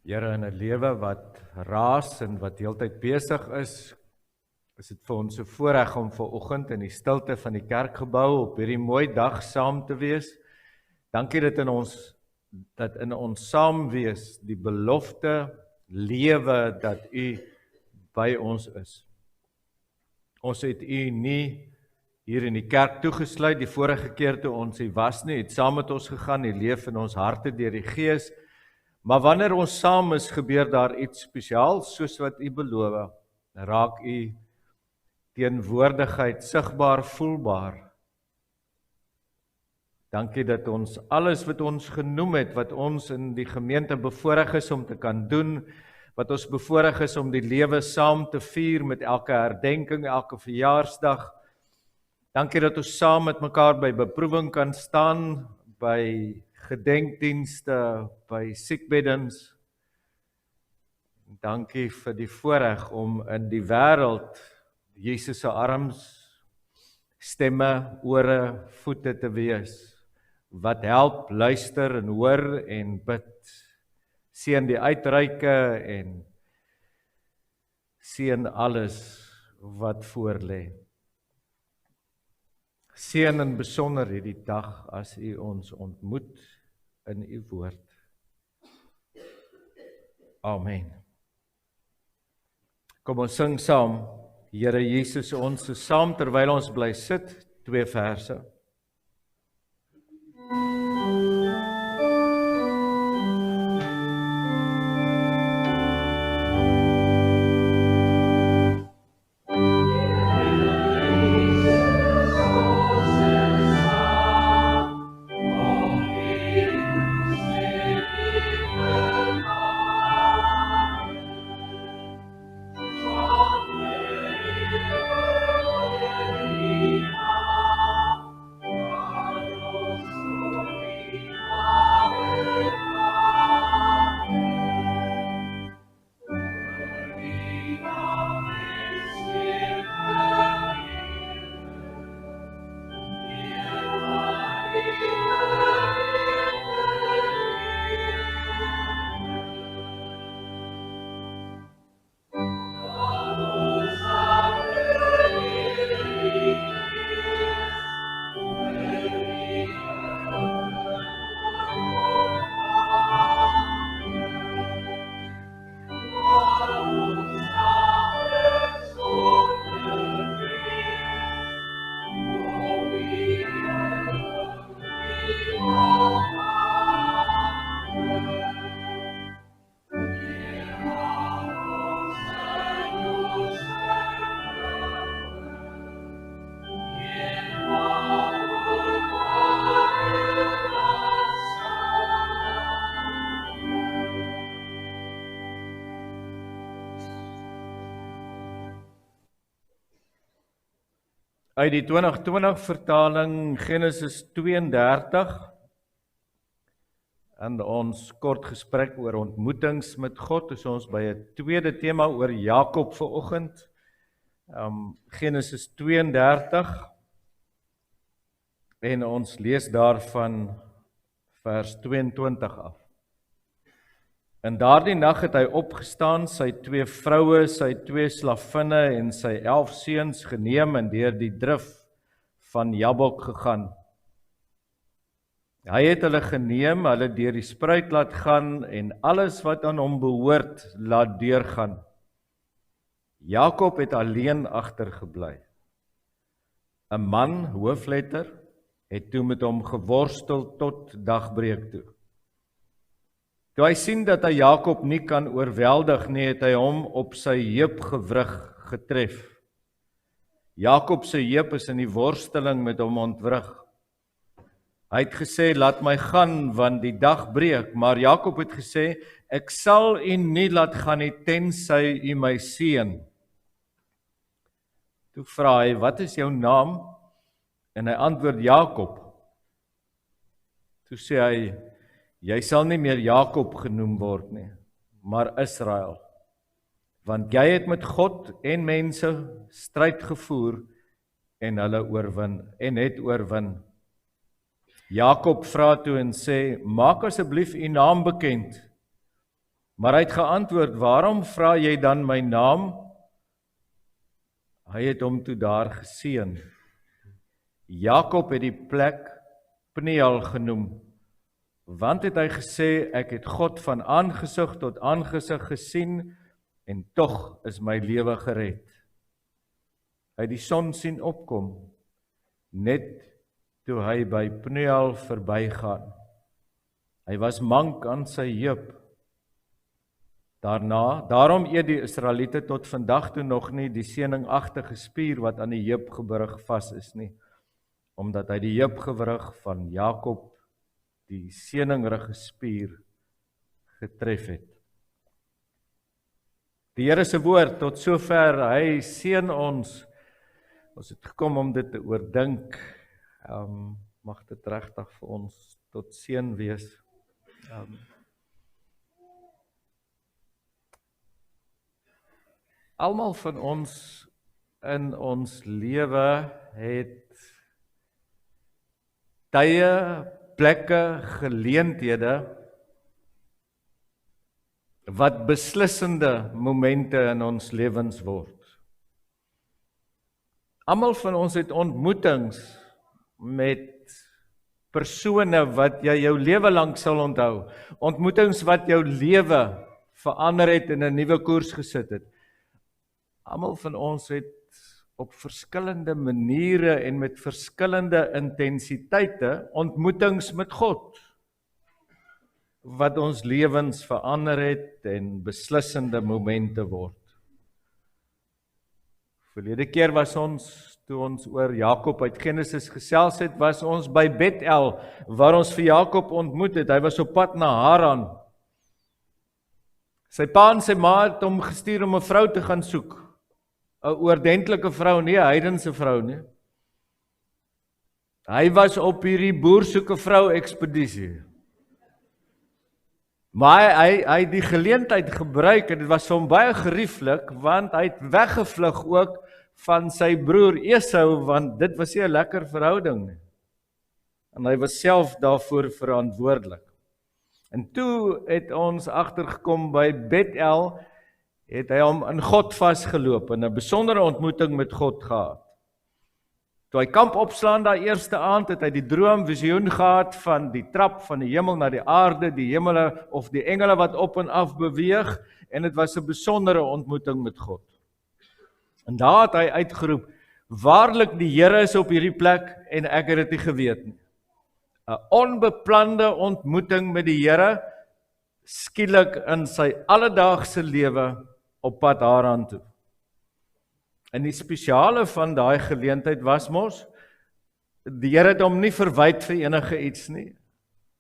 Here, in 'n lewe wat raas en wat heeltyd besig is dit vir ons 'n voorreg om vanoggend in die stilte van die kerkgebou op hierdie mooi dag saam te wees. Dankie dat in ons saam wees die belofte lewe dat U by ons is. Ons het U nie hier in die kerk toegesluit die vorige keer toe ons hier was nie, het saam met ons gegaan, U leef in ons harte deur die Gees. Maar wanneer ons saam is, gebeur daar iets spesiaals, soos wat U beloof. Raak U teenwoordigheid sigbaar, voelbaar. Dankie dat ons alles wat ons genoem het, wat ons in die gemeente bevoorreg is om te kan doen, wat ons bevoorreg is om die lewe saam te vier met elke herdenking, elke verjaarsdag. Dankie dat ons saam met mekaar by beproewing kan staan, by gedenkdienste, by siekbeddens. Dankie vir die voorreg om in die wêreld Jesus se arms, stemme, ore, voete te wees, wat help, luister en hoor en bid. Seën die uitreike en seën alles wat voor lê. Seën in besonder hierdie dag as U ons ontmoet in U woord. Amen. Kom ons sing saam, Here Jesus, ons is saam terwyl ons bly sit, 2 verse. Uit die 2020 vertaling Genesis 32 en ons kort gesprek oor ontmoetings met God, is ons by 'n tweede tema oor Jakob vanoggend. Genesis 32 en ons lees daarvan vers 22 af. In daardie nag het hy opgestaan, sy 2 vroue, sy 2 slavinne en sy 11 seuns geneem en deur die drif van Jabok gegaan. Hy het hulle geneem, hulle deur die spruit laat gaan en alles wat aan hom behoort laat deurgaan. Jakob het alleen agtergebly. 'n Man, hoofletter, het toe met hom geworstel tot dagbreek toe. Toe hy sien dat hy Jakob nie kan oorweldig nie, het hy hom op sy heup gewrig getref. Jakob se heup is in die worsteling met hom ontwrig. Hy het gesê, laat my gaan, want die dag breek, maar Jakob het gesê, ek sal u nie laat gaan nie, tensy u my seën. Toe vra hy, wat is jou naam? En hy antwoord, Jakob. Toe sê hy, jy sal nie meer Jakob genoem word nie, maar Israel, want jy het met God en mense stryd gevoer en het oorwin. Jakob vra toe en sê, maak asseblief u naam bekend. Maar hy het geantwoord, waarom vra jy dan my naam? Hy het hom toe daar geseën. Jakob het die plek Peniel genoem, want het hy gesê, ek het God van aangesig tot aangesig gesien, en tog is my lewe gered. Hy het die son sien opkom, net toe hy by Peniel verbygaan. Hy was mank aan sy heup. Daarom eet die Israeliete tot vandag toe nog nie die seëningagtige spier wat aan die heupgewrig vas is nie, omdat hy die heupgewrig van Jakob, die seëningrige spier, getref het. Die Here se woord tot sover, hy seën ons. Ons het gekom om dit te oordink. Mag dit regtig vir ons tot seën wees. Almal van ons in ons lewe het tye, plekke, geleenthede wat beslissende momente in ons lewens word. Almal van ons het ontmoetings met persone wat jy jou lewe lank sal onthou. Ontmoetings wat jou lewe verander het en 'n nuwe koers gesit het. Almal van ons het op verskillende maniere en met verskillende intensiteite ontmoetings met God, wat ons lewens verander het en beslissende momente word. Verlede keer was ons, toe ons oor Jakob uit Genesis gesels het, was ons by Bethel, waar ons vir Jakob ontmoet het. Hy was op pad na Haran. Sy pa en sy ma het hom gestuur om 'n vrou te gaan soek. 'n oordentlike vrou, nie 'n heidense vrou nie. Hy was op hierdie boer soek 'n vrou ekspedisie. Maar hy het die geleentheid gebruik en dit was vir hom baie gerieflik, want hy het weggevlug ook van sy broer Esau, want dit was nie 'n lekker verhouding nie. En hy was self daarvoor verantwoordelik. En toe het ons agtergekom by Bethel, het hy hom in God vasgeloop en 'n besondere ontmoeting met God gehad. Toe hy kamp opslaan daai eerste aand, het hy die droom, visioen gehad van die trap van die hemel na die aarde, die hemele of die engele wat op en af beweeg, en dit was 'n besondere ontmoeting met God. En daar het hy uitgeroep, waarlik die Here is op hierdie plek en ek het dit nie geweet nie. 'n Onbeplande ontmoeting met die Here, skielik in sy alledaagse lewe op pad Haran toe. En die spesiale van daai geleentheid was mos, die Here het hom nie verwyd vir enige iets nie.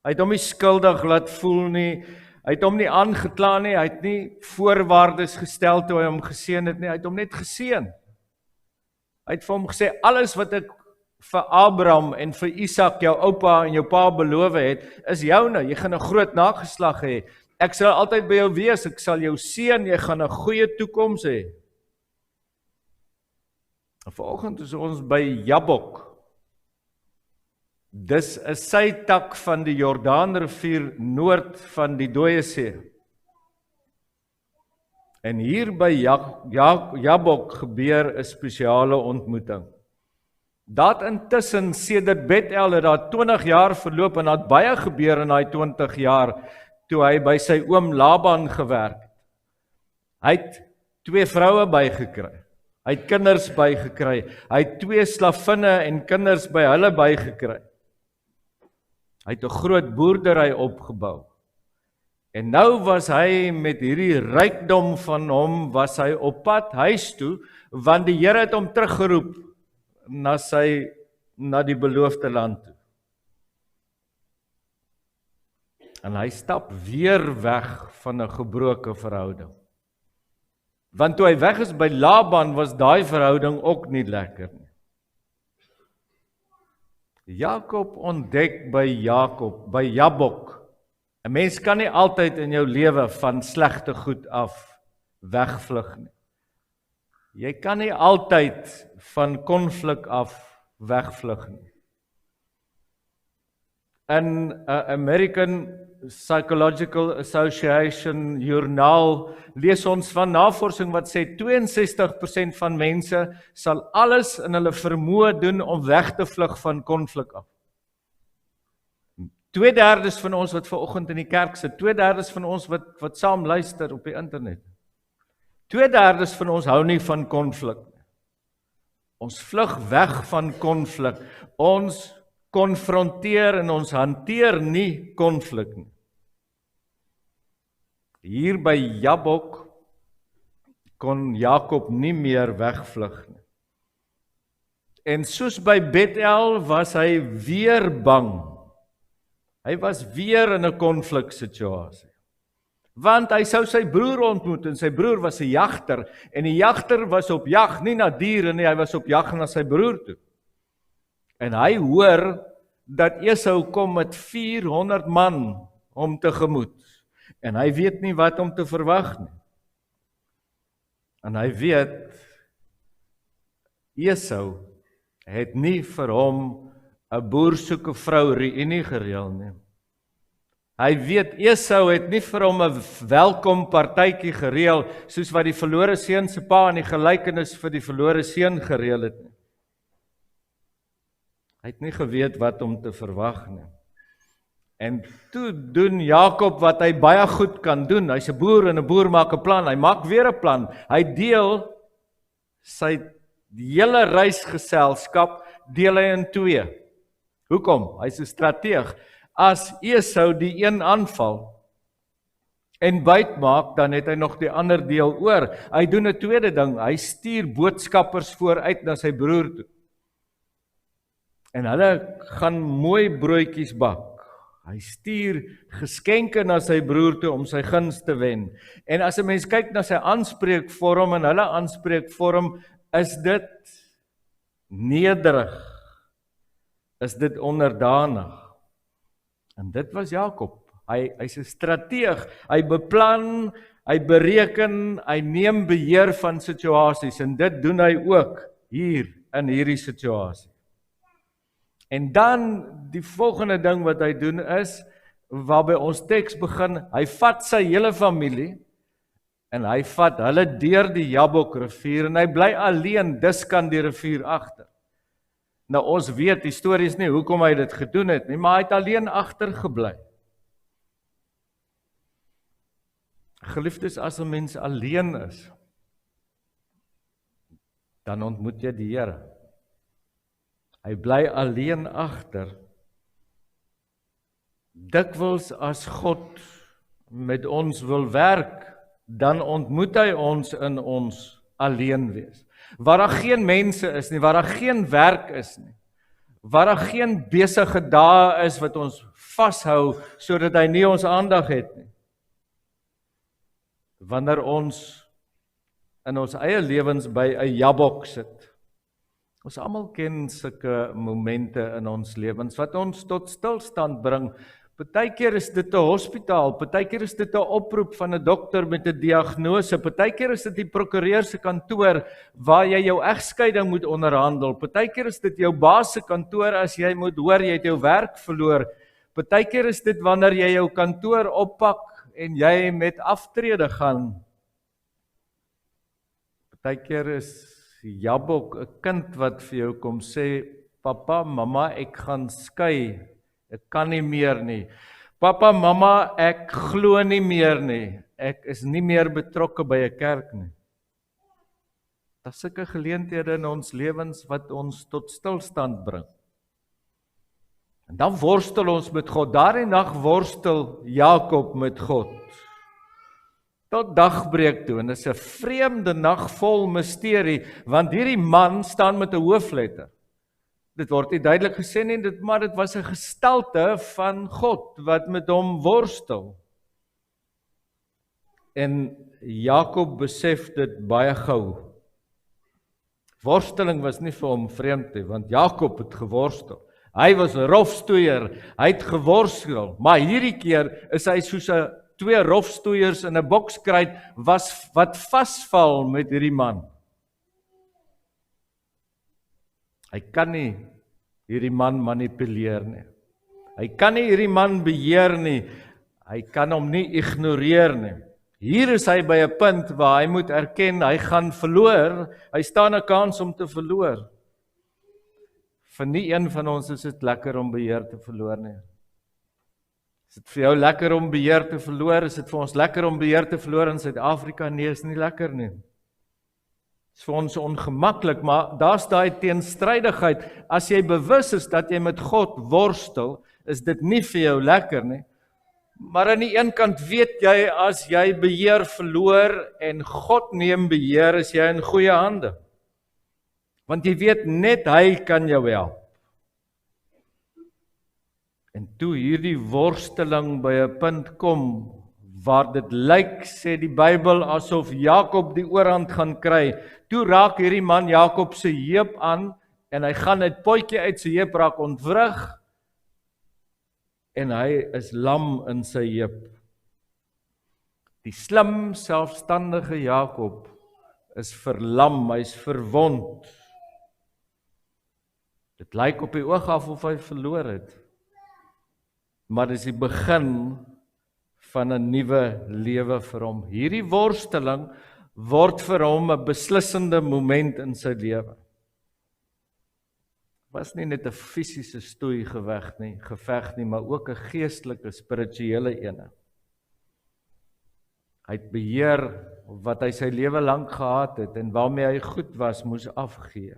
Hy het hom nie skuldig laat voel nie, hy het hom nie aangekla nie, hy het nie voorwaardes gestel toe hy hom geseën het nie, hy het hom net geseën. Hy het vir hom gesê, alles wat ek vir Abraham en vir Isak, jou oupa en jou pa beloof het, is joune, jy gaan 'n groot nageslag hê. Ek sal altyd by jou wees, ek sal jou seën, jy gaan 'n goeie toekoms hê. Vanoggend is ons by Jabok. Dis 'n sytak van die Jordaanrivier noord van die Dooie See. En hier by Jabok gebeur 'n spesiale ontmoeting. Dat intussen sedert Bethel het daar 20 jaar verloop en dat baie gebeur in daai 20 jaar toe hy by sy oom Laban gewerk het. Hy het 2 vroue bygekry. Hy het kinders bygekry. Hy het 2 slavinne en kinders by hulle bygekry. Hy het 'n groot boerdery opgebou. En nou was hy met hierdie rykdom van hom, was hy op pad huis toe, want die Here het hom teruggeroep na die beloofde land toe. En hy stap weer weg van 'n gebroke verhouding. Want toe hy weg is by Laban, was daai verhouding ook nie lekker nie. Jakob ontdek by Jabok, 'n mens kan nie altyd in jou lewe van slegte goed af wegvlug nie. Jy kan nie altyd van konflik af wegvlug nie. In 'n American Psychological Association joernaal lees ons van navorsing wat sê 62% van mense sal alles in hulle vermoë doen om weg te vlug van konflik af. 2/3 van ons wat vanoggend in die kerk sit, 2/3 van ons wat saam luister op die internet. 2/3 van ons hou nie van konflik. Ons vlug weg van konflik. Ons konfronteer en ons hanteer nie konflik nie. Hier by Jabok kon Jakob nie meer wegvlug nie. En soos by Bethel was hy weer bang. Hy was weer in 'n konfliksituasie. Want hy sou sy broer ontmoet en sy broer was 'n jagter en die jagter was op jag nie na diere nie, hy was op jag na sy broer toe. En hy hoor dat Esau kom met 400 man om tegemoet. En hy weet nie wat om te verwag nie. En hy weet Esau het nie vir hom 'n boer soek 'n vrou reunie gereël nie. Hy weet Esau het nie vir hom 'n welkom partytjie gereël soos wat die verlore seun se pa in die gelykenis vir die verlore seun gereël het nie. Hy het nie geweet wat om te verwag nie. En toe doen Jakob wat hy baie goed kan doen. Hy's 'n boer en 'n boer maak 'n plan. Hy maak weer 'n plan. Hy deel sy hele reisgeselskap deel hy in 2. Hoekom? Hy's 'n strateeg. As Esau die een aanval en byt maak, dan het hy nog die ander deel oor. Hy doen 'n tweede ding. Hy stuur boodskappers vooruit na sy broer toe. En hulle gaan mooi broodjies bak. Hy stuur geskenke na sy broer toe om sy guns te wen. En as 'n mens kyk na sy aanspreekvorm en hulle aanspreekvorm, is dit nederig. Is dit onderdanig. En dit was Jakob. Hy's 'n strateeg. Hy beplan, hy bereken, hy neem beheer van situasies en dit doen hy ook hier in hierdie situasie. En dan die volgende ding wat hy doen is, waarby ons teks begin, hy vat sy hele familie en hy vat hulle deur die Jabok rivier en hy bly alleen dis kan die rivier agter. Nou ons weet die storie is nie hoekom hy dit gedoen het nie, maar hy het alleen agtergebly. Geliefdes, as 'n mens alleen is, dan ontmoet jy die Here. Hy bly alleen agter. Dikwels as God met ons wil werk, dan ontmoet hy ons in ons alleen wees. Waar daar geen mense is nie, waar daar geen werk is nie, waar daar geen besige dae is wat ons vashou sodat hy nie ons aandag het nie. Wanneer ons in ons eie lewens by 'n Jabok sit. Ons almal ken sulke momente in ons lewens wat ons tot stilstand bring. Partykeer is dit 'n hospitaal, partykeer is dit 'n oproep van 'n dokter met 'n diagnose, partykeer is dit die prokureur se kantoor waar jy jou egskeiding moet onderhandel, partykeer is dit jou baas se kantoor as jy moet hoor jy het jou werk verloor, partykeer is dit wanneer jy jou kantoor oppak en jy met aftrede gaan. Partykeer is Jabok 'n kind wat vir jou kom sê, papa, mamma, ek gaan skei. Ek kan nie meer nie. Papa, mamma, ek glo nie meer nie. Ek is nie meer betrokke by 'n kerk nie. Daar's sulke geleenthede in ons lewens wat ons tot stilstand bring. En dan worstel ons met God. Daardie nag worstel Jakob met God. Tot dagbreek toe. En dit is 'n vreemde nag vol misterie, want hierdie man staan met 'n hoofletter. Dit word nie duidelik gesê nie, maar dit was 'n gestalte van God wat met hom worstel. En Jakob besef dit baie gou. Worsteling was nie vir hom vreemd nie, want Jakob het geworstel. Hy was 'n rofstoeier, hy het geworstel, maar hierdie keer is hy soos 'n twee rofstoeiers in 'n bokskruit wat vasval met hierdie man. Hy kan nie hierdie man manipuleer nie. Hy kan nie hierdie man beheer nie. Hy kan hom nie ignoreer nie. Hier is hy by 'n punt waar hy moet erken, hy gaan verloor, hy staan 'n kans om te verloor. Vir nie een van ons is dit lekker om beheer te verloor nie. Is dit vir jou lekker om beheer te verloor? Is dit vir ons lekker om beheer te verloor in Suid-Afrika? Nee, is nie lekker nie. Is vir ons ongemaklik, maar daar's daai teenstrydigheid. As jy bewus is dat jy met God worstel, is dit nie vir jou lekker nie. Maar aan die een kant weet jy, as jy beheer verloor en God neem beheer, is jy in goeie hande. Want jy weet net hy kan jou help. En toe hierdie worsteling by 'n punt kom, waar dit lyk, sê die Bybel, asof Jakob die oorhand gaan kry, toe raak hierdie man Jakob se heup aan, en hy gaan 'n potjie uit sy heup raak ontwrig, en hy is lam in sy heup. Die slim, selfstandige Jakob is verlam, hy is verwond. Dit lyk op die oog af of hy verloor het. Maar dis die begin van 'n nuwe lewe vir hom. Hierdie worsteling word vir hom 'n beslissende moment in sy lewe. Was nie net 'n fisiese geveg nie, maar ook 'n geestelike, spirituele ene. Hy het beheer wat hy sy lewe lank gehad het en waarmee hy goed was, moes afgee.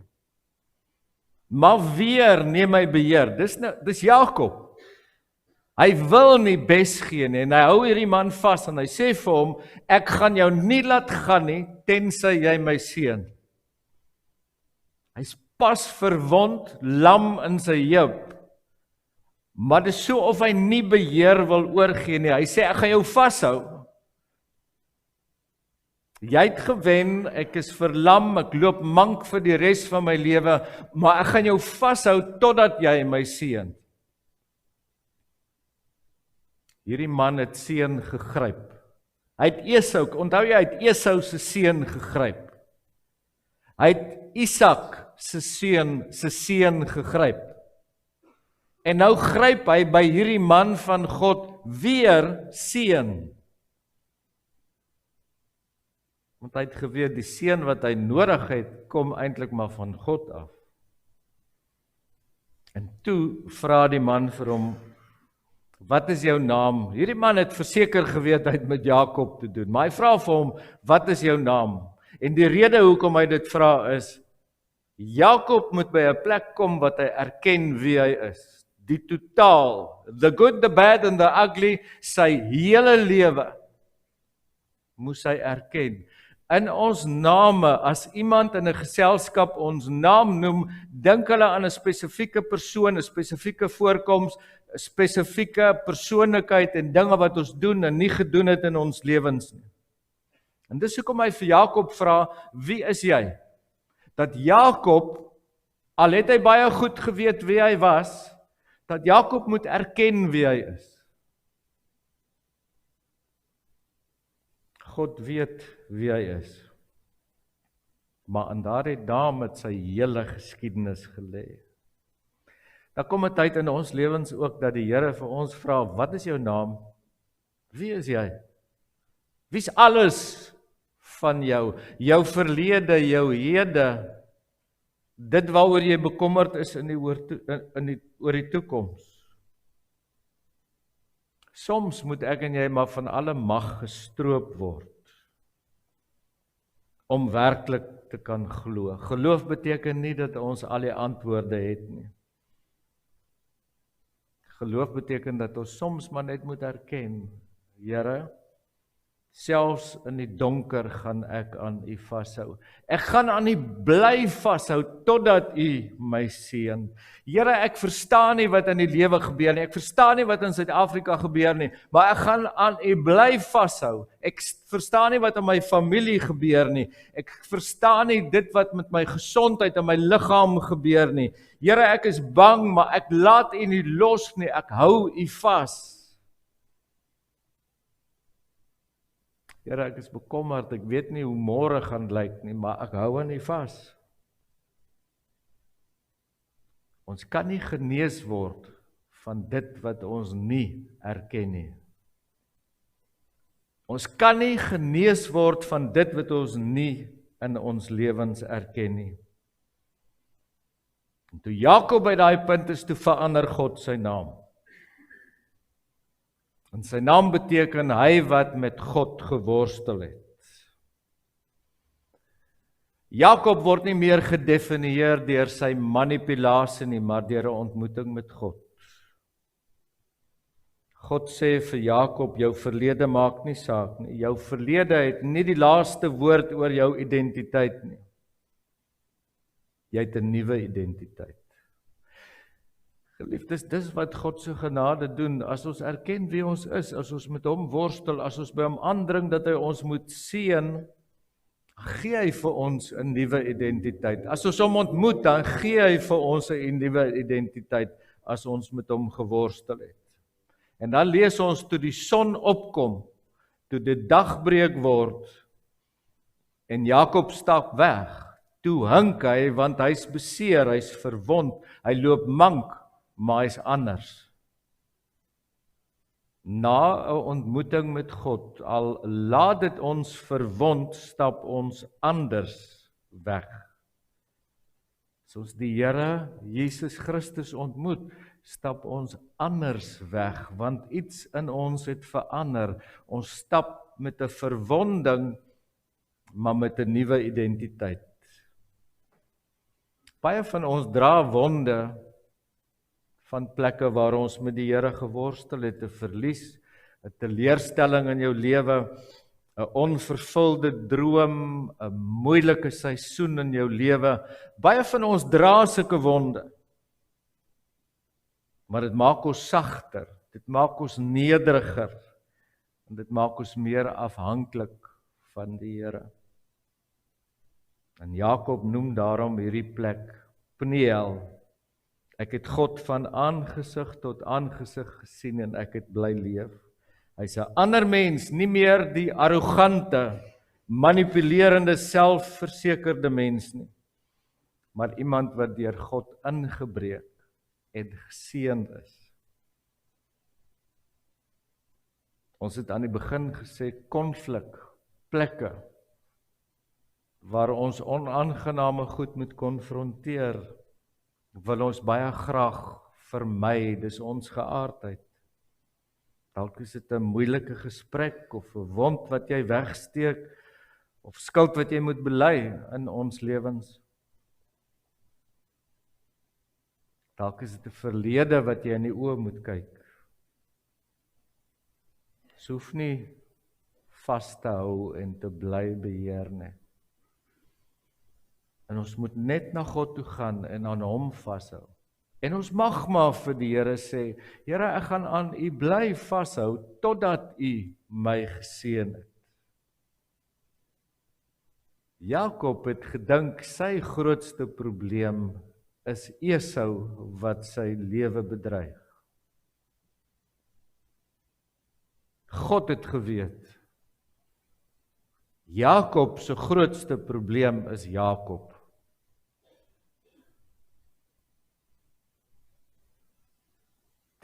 Maar weer neem hy beheer. Dis Jakob. Hy wil nie bes gee nie, en hy hou hierdie man vas, en hy sê vir hom, ek gaan jou nie laat gaan nie, tensy jy my seën. Hy's pas verwond, lam in sy heup, maar dit is so of hy nie beheer wil oorgee nie. Hy sê, ek gaan jou vashou. Jy het gewen, ek is verlam, ek loop mank vir die res van my lewe, maar ek gaan jou vashou totdat jy my seën. Hierdie man het seën gegryp. Hy het Esau, onthou jy, hy het Esau se seën gegryp. Hy het Isak se seën gegryp. En nou gryp hy by hierdie man van God weer seën. Want hy het geweet, die seën wat hy nodig het, kom eintlik maar van God af. En toe vra die man vir hom, wat is jou naam? Hierdie man het verseker geweet hy het met Jakob te doen, maar hy vra vir hom, wat is jou naam? En die rede hoekom hy dit vra is, Jakob moet by 'n plek kom wat hy erken wie hy is. Die totaal, the good, the bad and the ugly, sy hele lewe moes hy erken. In ons name, as iemand in 'n geselskap ons naam noem, dink hulle aan 'n spesifieke persoon, 'n spesifieke voorkoms, 'n spesifieke persoonlikheid en dinge wat ons doen en nie gedoen het in ons lewens nie. En dis hoekom hy vir Jakob vra, wie is jy? Dat Jakob, al het hy baie goed geweet wie hy was, dat Jakob moet erken wie hy is. God weet wie hy is. Maar in daardie dae het sy hele geskiedenis gelê. Daar kom 'n tyd in ons lewens ook dat die Here vir ons vra, wat is jou naam? Wie is jy? Wie's alles van jou? Jou verlede, jou hede, dit waaroor jy bekommerd is oor die toekoms. Soms moet ek en jy maar van alle mag gestroop word om werklik te kan glo. Geloof beteken nie dat ons al die antwoorde het nie. Geloof beteken dat ons soms maar net moet erken, Here, selfs in die donker gaan ek aan U vashou. Ek gaan aan U bly vashou totdat U my seën. Here, ek verstaan nie wat in die lewe gebeur nie. Ek verstaan nie wat in Suid-Afrika gebeur nie, maar ek gaan aan U bly vashou. Ek verstaan nie wat in my familie gebeur nie. Ek verstaan nie dit wat met my gesondheid en my liggaam gebeur nie. Here, ek is bang, maar ek laat U nie los nie. Ek hou U vas. Here, ek is bekommerd, ek weet nie hoe môre gaan lyk nie, maar ek hou aan U vas. Ons kan nie genees word van dit wat ons nie erken nie. Ons kan nie genees word van dit wat ons nie in ons lewens erken nie. En toe Jakob by daai punt is, toe verander God sy naam. En sy naam beteken hy wat met God geworstel het. Jakob word nie meer gedefinieer deur sy manipulasie nie, maar deur 'n ontmoeting met God. God sê vir Jakob, jou verlede maak nie saak nie. Jou verlede het nie die laaste woord oor jou identiteit nie. Jy het 'n nuwe identiteit. Geliefdes, dis wat God se genade doen, as ons erken wie ons is, as ons met hom worstel, as ons by hom aandring dat hy ons moet seën, gee hy vir ons 'n nuwe identiteit. As ons hom ontmoet, dan gee hy vir ons 'n nuwe identiteit, as ons met hom geworstel het. En dan lees ons, toe die son opkom, toe die dag breek word, en Jakob stap weg, toe hink hy, want hy's beseer, hy's verwond, hy loop mank, maar hy's anders. Na 'n ontmoeting met God, al laat dit ons verwond, stap ons anders weg. As ons die Here Jesus Christus ontmoet, stap ons anders weg, want iets in ons het verander. Ons stap met 'n verwonding, maar met 'n nuwe identiteit. Baie van ons dra wonde van plekke waar ons met die Here geworstel het, 'n verlies, 'n teleurstelling in jou lewe, 'n onvervulde droom, 'n moeilike seisoen in jou lewe. Baie van ons dra sulke wonde. Maar dit maak ons sagter, dit maak ons nederiger, en dit maak ons meer afhanklik van die Here. En Jakob noem daarom hierdie plek Peniel. Ek het God van aangesig tot aangesig gesien en ek het bly leef. Hy's 'n ander mens, nie meer die arrogante, manipulerende, selfversekerde mens nie, maar iemand wat deur God ingebreek en geseënd is. Ons het aan die begin gesê, konflik, plekke, waar ons onaangename goed moet konfronteer, wil ons baie graag vermy, dis ons geaardheid. Dalk is dit 'n moeilike gesprek, of 'n wond wat jy wegsteek, of skuld wat jy moet bely in ons lewens. Dalk is dit 'n verlede wat jy in die oë moet kyk. Jy hoef nie vas te hou en te bly beheer nie. En ons moet net na God toe gaan en aan hom vashou. En ons mag maar vir die Here sê, Here, ek gaan aan U bly vashou, totdat U my geseën het. Jakob het gedink sy grootste probleem is Esau wat sy lewe bedreig. God het geweet, Jakob se grootste probleem is Jakob.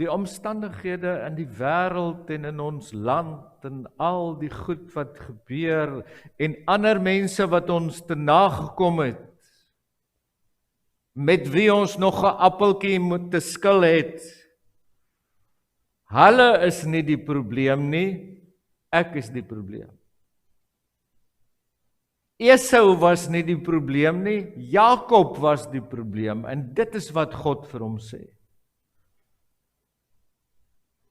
Die omstandighede in die wêreld en in ons land en al die goed wat gebeur en ander mense wat ons te nagekom het, met wie ons nog 'n appeltjie moet te skil het, hulle is nie die probleem nie, ek is die probleem. Esau was nie die probleem nie, Jakob was die probleem, en dit is wat God vir hom sê.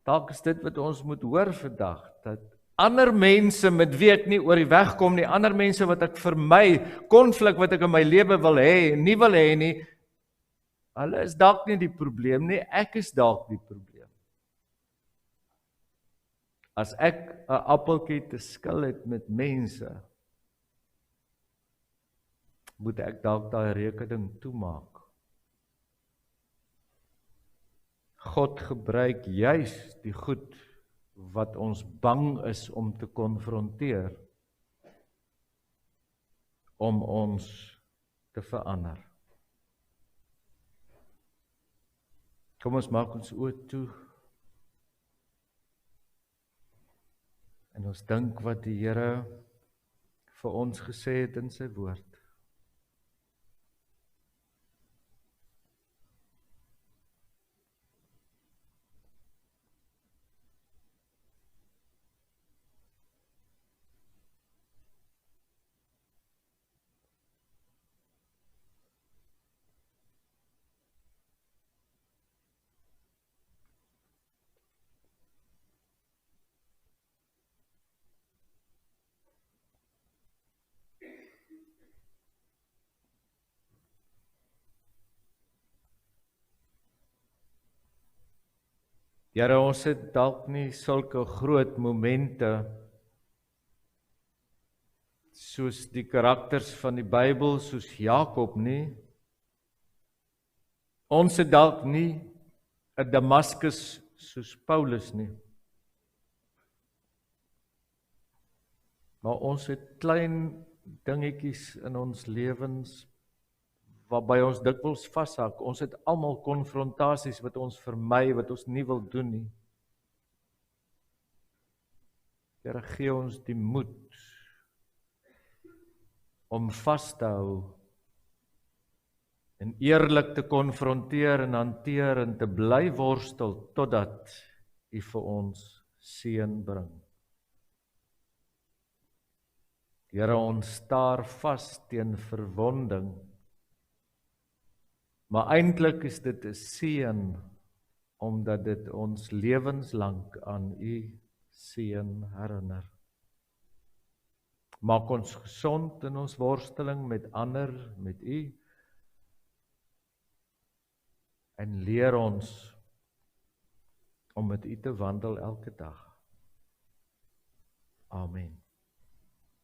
Dalk is dit wat ons moet hoor vandag, dat ander mense met wie ek nie oor die weg kom nie, ander mense wat ek vermy, konflik wat ek in my lewe wil hê, nie wil hê nie, hulle is dalk nie die probleem nie, ek is dalk die probleem. As ek 'n appeltjie te skil het met mense, moet ek dalk daai rekening toemaak. God gebruik juis die goed wat ons bang is om te konfronteer, om ons te verander. Kom ons maak ons oë toe En ons dink wat die Here vir ons gesê het in sy woord. Here, ons het dalk nie sulke groot momente soos die karakters van die Bybel, soos Jakob nie. Ons het dalk nie 'n Damaskus soos Paulus nie. Maar ons het klein dingetjies in ons lewens waarby ons dikwels vashak. Ons het almal konfrontasies wat ons vermy, wat ons nie wil doen nie. Here, gee ons die moed om vas te hou en eerlik te konfronteer en hanteer en te bly worstel totdat U vir ons seën bring. Here, ons staar vas teen verwonding, maar eintlik is dit 'n seën omdat dit ons lewenslank aan U seën herinner. Maak ons gesond in ons worsteling met ander, met U, en leer ons om met U te wandel elke dag. Amen.